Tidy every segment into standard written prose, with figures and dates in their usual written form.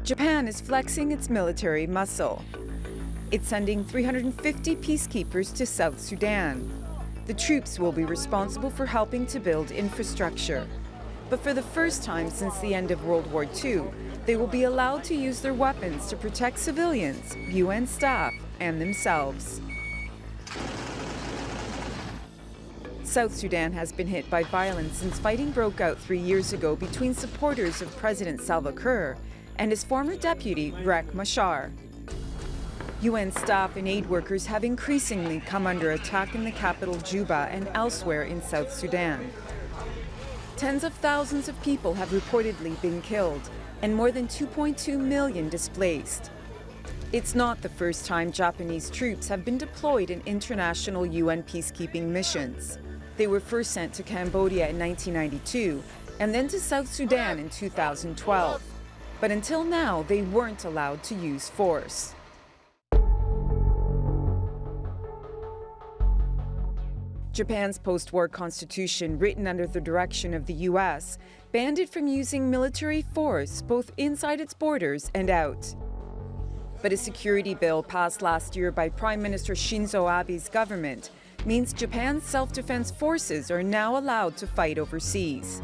Japan is flexing its military muscle. It's sending 350 peacekeepers to South Sudan. The troops will be responsible for helping to build infrastructure. But for the first time since the end of World War II, they will be allowed to use their weapons to protect civilians, UN staff, and themselves. South Sudan has been hit by violence since fighting broke out 3 years ago between supporters of President Salva Kiir and his former deputy, Riek Machar. UN staff and aid workers have increasingly come under attack in the capital Juba and elsewhere in South Sudan. Tens of thousands of people have reportedly been killed and more than 2.2 million displaced. It's not the first time Japanese troops have been deployed in international UN peacekeeping missions. They were first sent to Cambodia in 1992 and then to South Sudan in 2012. But until now, they weren't allowed to use force. Japan's post-war constitution, written under the direction of the US, banned it from using military force both inside its borders and out. But a security bill passed last year by Prime Minister Shinzo Abe's government means Japan's self-defense forces are now allowed to fight overseas.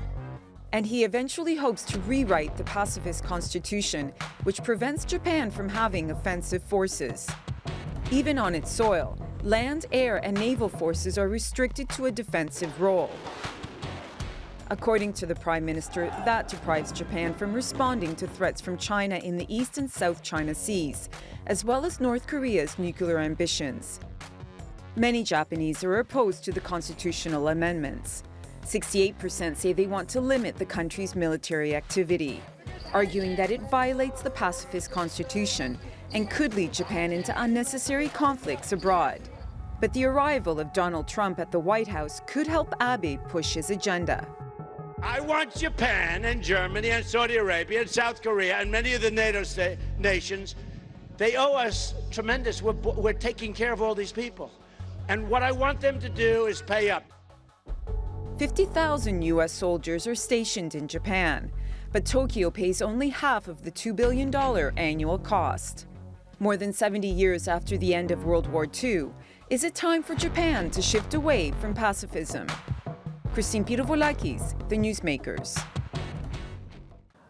And he eventually hopes to rewrite the pacifist constitution, which prevents Japan from having offensive forces. Even on its soil, land, air, and naval forces are restricted to a defensive role. According to the Prime Minister, that deprives Japan from responding to threats from China in the East and South China Seas, as well as North Korea's nuclear ambitions. Many Japanese are opposed to the constitutional amendments. 68% say they want to limit the country's military activity, arguing that it violates the pacifist constitution and could lead Japan into unnecessary conflicts abroad. But the arrival of Donald Trump at the White House could help Abe push his agenda. I want Japan and Germany and Saudi Arabia and South Korea and many of the NATO nations, they owe us tremendous. We're taking care of all these people. And what I want them to do is pay up. 50,000 US soldiers are stationed in Japan, but Tokyo pays only half of the $2 billion annual cost. More than 70 years after the end of World War II, is it time for Japan to shift away from pacifism? Christine Pirovolakis, The Newsmakers.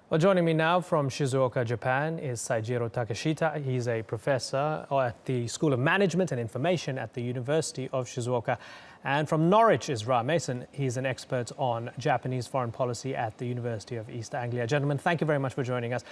Well, joining me now from Shizuoka, Japan, is Seijiro Takeshita. He's a professor at the School of Management and Information at the University of Shizuoka. And from Norwich is Ra Mason. He's an expert on Japanese foreign policy at the University of East Anglia. Gentlemen, thank you very much for joining us.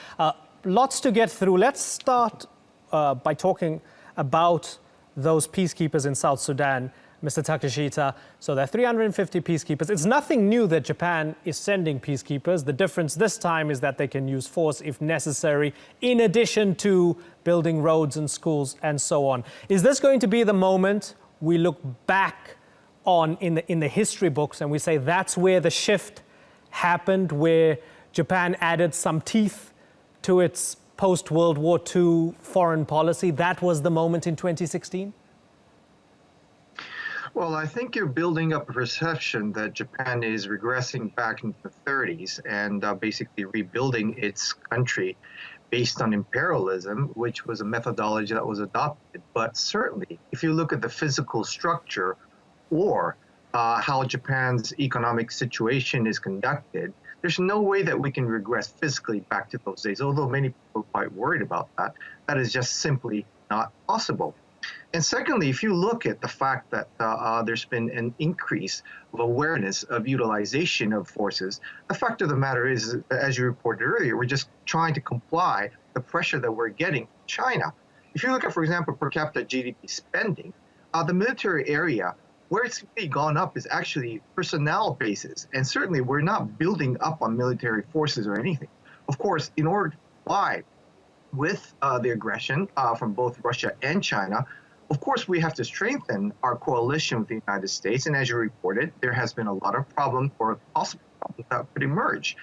Lots to get through. Let's start by talking about those peacekeepers in South Sudan, Mr. Takeshita. So there are 350 peacekeepers. It's nothing new that Japan is sending peacekeepers. The difference this time is that they can use force if necessary, in addition to building roads and schools and so on. Is this going to be the moment we look back on in the history books and we say that's where the shift happened, where Japan added some teeth to its post-World War II foreign policy? That was the moment in 2016? Well, I think you're building up a perception that Japan is regressing back into the 30s and basically rebuilding its country based on imperialism, which was a methodology that was adopted. But certainly, if you look at the physical structure or how Japan's economic situation is conducted, there's no way that we can regress physically back to those days, although many people are quite worried about that. That is just simply not possible. And secondly, if you look at the fact that there's been an increase of awareness of utilization of forces, the fact of the matter is, as you reported earlier, we're just trying to comply the pressure that we're getting from China. If you look at, for example, per capita GDP spending, the military area, where it's really gone up is actually personnel bases. And certainly we're not building up on military forces or anything. Of course, in order to comply with the aggression from both Russia and China, of course, we have to strengthen our coalition with the United States. And as you reported, there has been a lot of problems or possible problems that could emerge.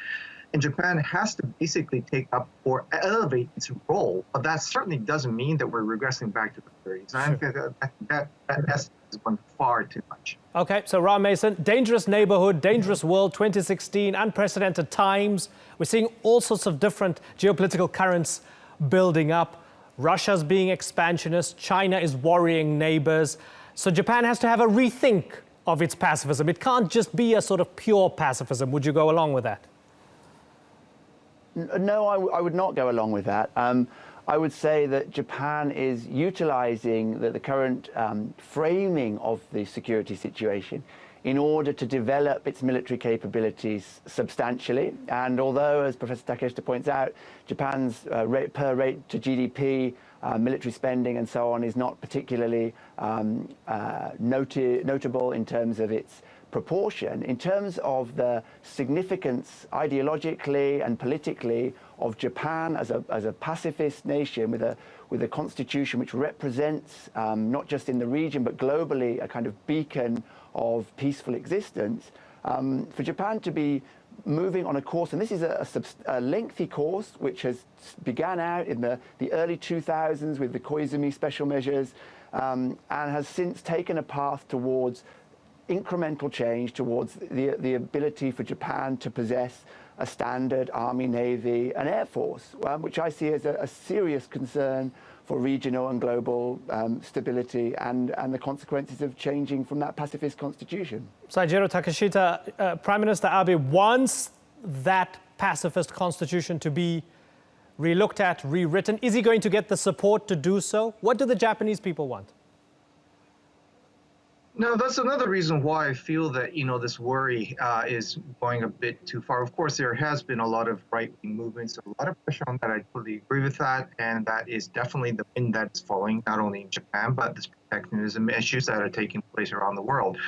And Japan has to basically take up or elevate its role. But that certainly doesn't mean that we're regressing back to the 30s. And I think that essence has gone far too much. Okay, so Ram Mason, dangerous neighborhood, dangerous world, 2016, unprecedented times. We're seeing all sorts of different geopolitical currents building up. Russia's being expansionist, China is worrying neighbors. So Japan has to have a rethink of its pacifism. It can't just be a sort of pure pacifism. Would you go along with that? No, I would not go along with that. I would say that Japan is utilizing the current framing of the security situation in order to develop its military capabilities substantially. And although, as Professor Takeshita points out, Japan's per rate to GDP, military spending and so on is not particularly notable in terms of its proportion, in terms of the significance ideologically and politically of Japan as a pacifist nation with a constitution which represents not just in the region but globally a kind of beacon of peaceful existence, for Japan to be moving on a course, and this is a lengthy course which has began out in the early 2000s with the Koizumi special measures and has since taken a path towards incremental change, towards the ability for Japan to possess a standard army, navy and air force, which I see as a serious concern for regional and global stability and the consequences of changing from that pacifist constitution. Saijiro Takeshita, Prime Minister Abe wants that pacifist constitution to be relooked at, rewritten. Is he going to get the support to do so? What do the Japanese people want? No, that's another reason why I feel that, this worry is going a bit too far. Of course, there has been a lot of right-wing movements, a lot of pressure on that. I totally agree with that. And that is definitely the wind that's falling, not only in Japan, but this protectionism issues that are taking place around the world.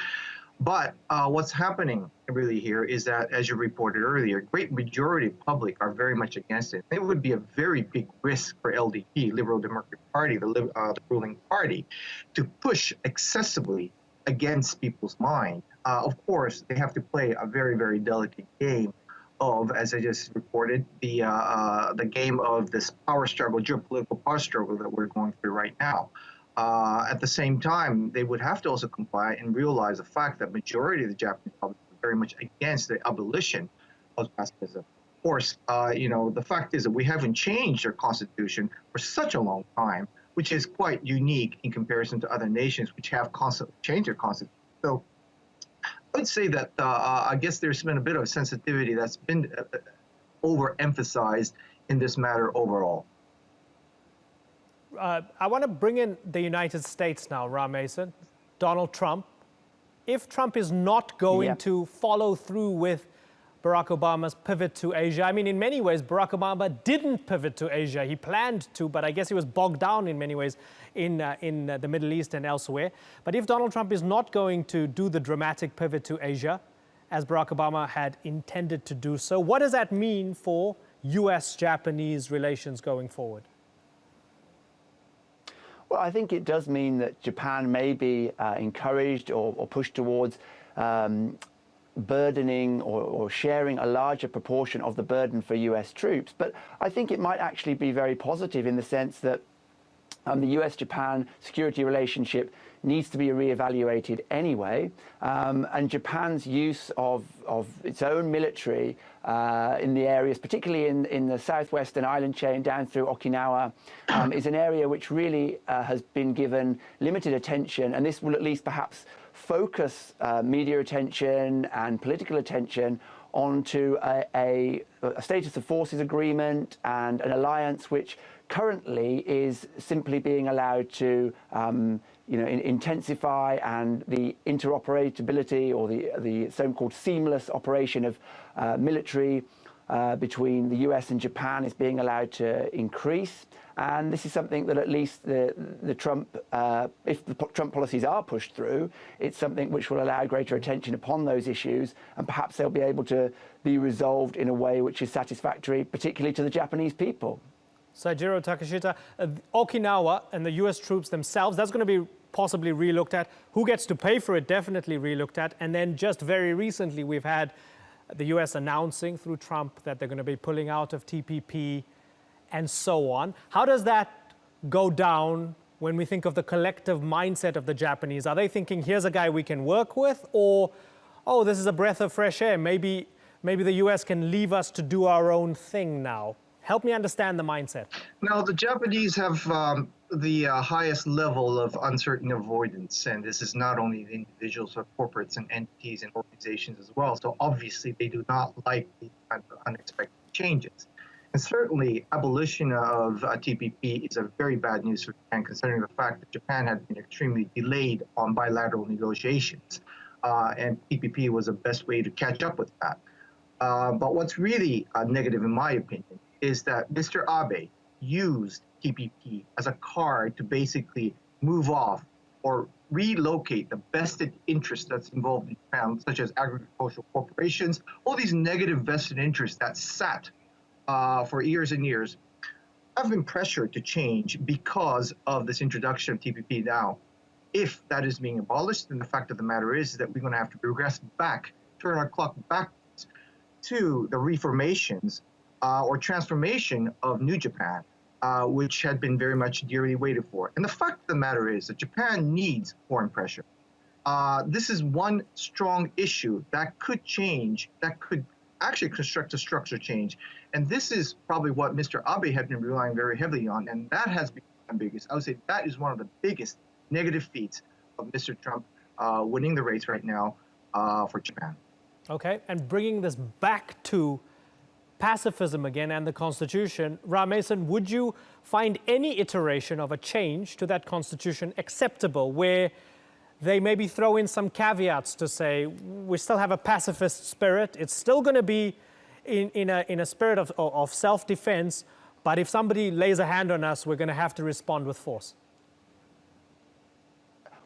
But what's happening really here is that, as you reported earlier, a great majority of the public are very much against it. It would be a very big risk for LDP, Liberal Democratic Party, the ruling party, to push excessively against people's mind. Of course, they have to play a very, very delicate game of, as I just reported, the game of this power struggle, geopolitical power struggle that we're going through right now. At the same time, they would have to also comply and realize the fact that majority of the Japanese public is very much against the abolition of pacifism. Of course, the fact is that we haven't changed our constitution for such a long time, which is quite unique in comparison to other nations which have constantly changed their constitution. So I would say that I guess there's been a bit of sensitivity that's been overemphasized in this matter overall. I want to bring in the United States now, Ram Mason. Donald Trump. If Trump is not going to follow through with Barack Obama's pivot to Asia. I mean, in many ways, Barack Obama didn't pivot to Asia. He planned to, but I guess he was bogged down in many ways in the Middle East and elsewhere. But if Donald Trump is not going to do the dramatic pivot to Asia, as Barack Obama had intended to do so, what does that mean for US-Japanese relations going forward? Well, I think it does mean that Japan may be encouraged or pushed towards burdening or sharing a larger proportion of the burden for US troops. But I think it might actually be very positive in the sense that the US-Japan security relationship needs to be reevaluated anyway, and Japan's use of its own military in the areas, particularly in the southwestern island chain down through Okinawa, is an area which really has been given limited attention, and this will at least perhaps focus media attention and political attention onto a status of forces agreement and an alliance which currently is simply being allowed to intensify, and the interoperability or the so-called seamless operation of military between the US and Japan is being allowed to increase. And this is something that at least the Trump, if the Trump policies are pushed through, it's something which will allow greater attention upon those issues, and perhaps they'll be able to be resolved in a way which is satisfactory, particularly to the Japanese people. Saijiro Takeshita, Okinawa and the US troops themselves, that's going to be possibly relooked at. Who gets to pay for it? Definitely relooked at. And then just very recently, we've had the US announcing through Trump that they're going to be pulling out of TPP and so on. How does that go down when we think of the collective mindset of the Japanese? Are they thinking, here's a guy we can work with, or, oh, this is a breath of fresh air, maybe the US can leave us to do our own thing now? Help me understand the mindset. Now, the Japanese have the highest level of uncertain avoidance, and this is not only the individuals, but corporates and entities and organizations as well. So obviously, they do not like these kinds of unexpected changes. And certainly, abolition of TPP is a very bad news for Japan, considering the fact that Japan had been extremely delayed on bilateral negotiations, and TPP was the best way to catch up with that. But what's really negative, in my opinion, is that Mr. Abe used TPP as a card to basically move off or relocate the vested interest that's involved in Japan, such as agricultural corporations, all these negative vested interests that sat for years and years have been pressured to change because of this introduction of TPP now. If that is being abolished, then the fact of the matter is that we're going to have to progress back, turn our clock back to the reformations or transformation of New Japan, which had been very much dearly waited for. And the fact of the matter is that Japan needs foreign pressure. This is one strong issue that could change, that could actually construct a structure change. And this is probably what Mr. Abe had been relying very heavily on, and that has become ambiguous. I would say that is one of the biggest negative feats of Mr. Trump winning the race right now for Japan. Okay, and bringing this back to pacifism again and the Constitution, Ra Mason, would you find any iteration of a change to that Constitution acceptable, where they maybe throw in some caveats to say we still have a pacifist spirit, it's still going to be in a spirit of self-defense, but if somebody lays a hand on us, we're going to have to respond with force?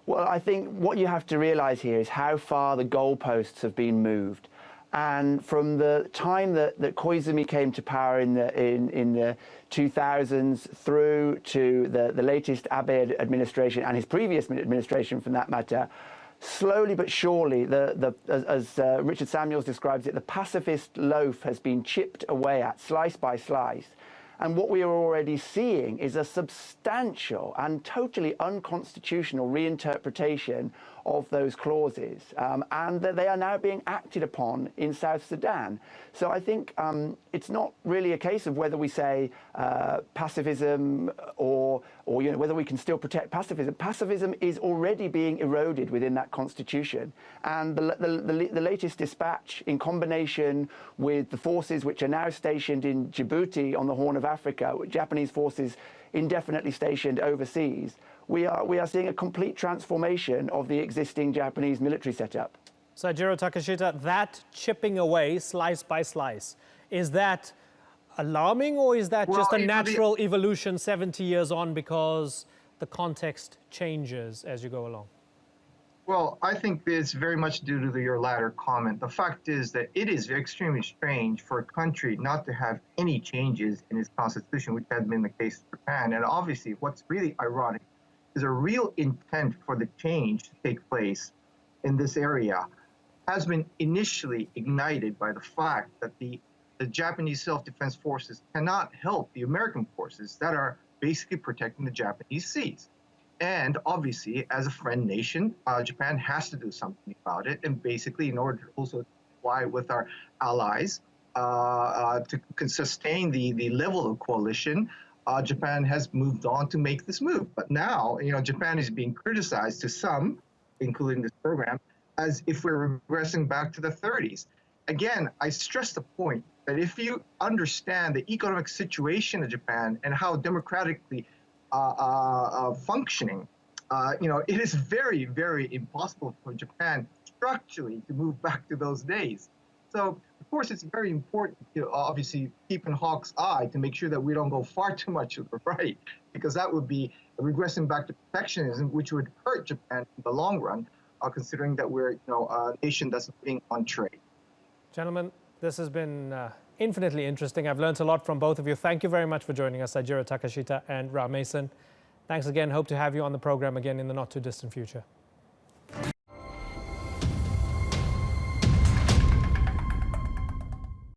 Well, I think what you have to realize here is how far the goalposts have been moved. And from the time that Koizumi came to power in the 2000s through to the latest Abe administration and his previous administration, for that matter, slowly but surely, as Richard Samuels describes it, the pacifist loaf has been chipped away at, slice by slice. And what we are already seeing is a substantial and totally unconstitutional reinterpretation of those clauses, and that they are now being acted upon in South Sudan. So I think it's not really a case of whether we say pacifism or whether we can still protect pacifism. Pacifism is already being eroded within that constitution, and the latest dispatch, in combination with the forces which are now stationed in Djibouti on the Horn of Africa, Japanese forces indefinitely stationed overseas, we are seeing a complete transformation of the existing Japanese military setup. Saijiro Takeshita, that chipping away slice by slice, is that alarming, or is that just a natural evolution 70 years on because the context changes as you go along? Well, I think it's very much due to your latter comment. The fact is that it is extremely strange for a country not to have any changes in its constitution, which had been the case in Japan. And obviously, what's really ironic is a real intent for the change to take place in this area has been initially ignited by the fact that the Japanese self-defense forces cannot help the American forces that are basically protecting the Japanese seas. And obviously, as a friend nation, Japan has to do something about it. And basically, in order to also comply with our allies to sustain the level of coalition, Japan has moved on to make this move. But now, Japan is being criticized to some, including this program, as if we're regressing back to the 30s. Again, I stress the point that if you understand the economic situation of Japan and how democratically functioning, it is very, very impossible for Japan structurally to move back to those days. So, of course, it's very important to obviously keep in hawk's eye to make sure that we don't go far too much to the right, because that would be regressing back to protectionism, which would hurt Japan in the long run, considering that we're a nation that's living on trade. Gentlemen, this has been infinitely interesting. I've learned a lot from both of you. Thank you very much for joining us, Saijiro Takeshita and Ra Mason. Thanks again. Hope to have you on the program again in the not too distant future.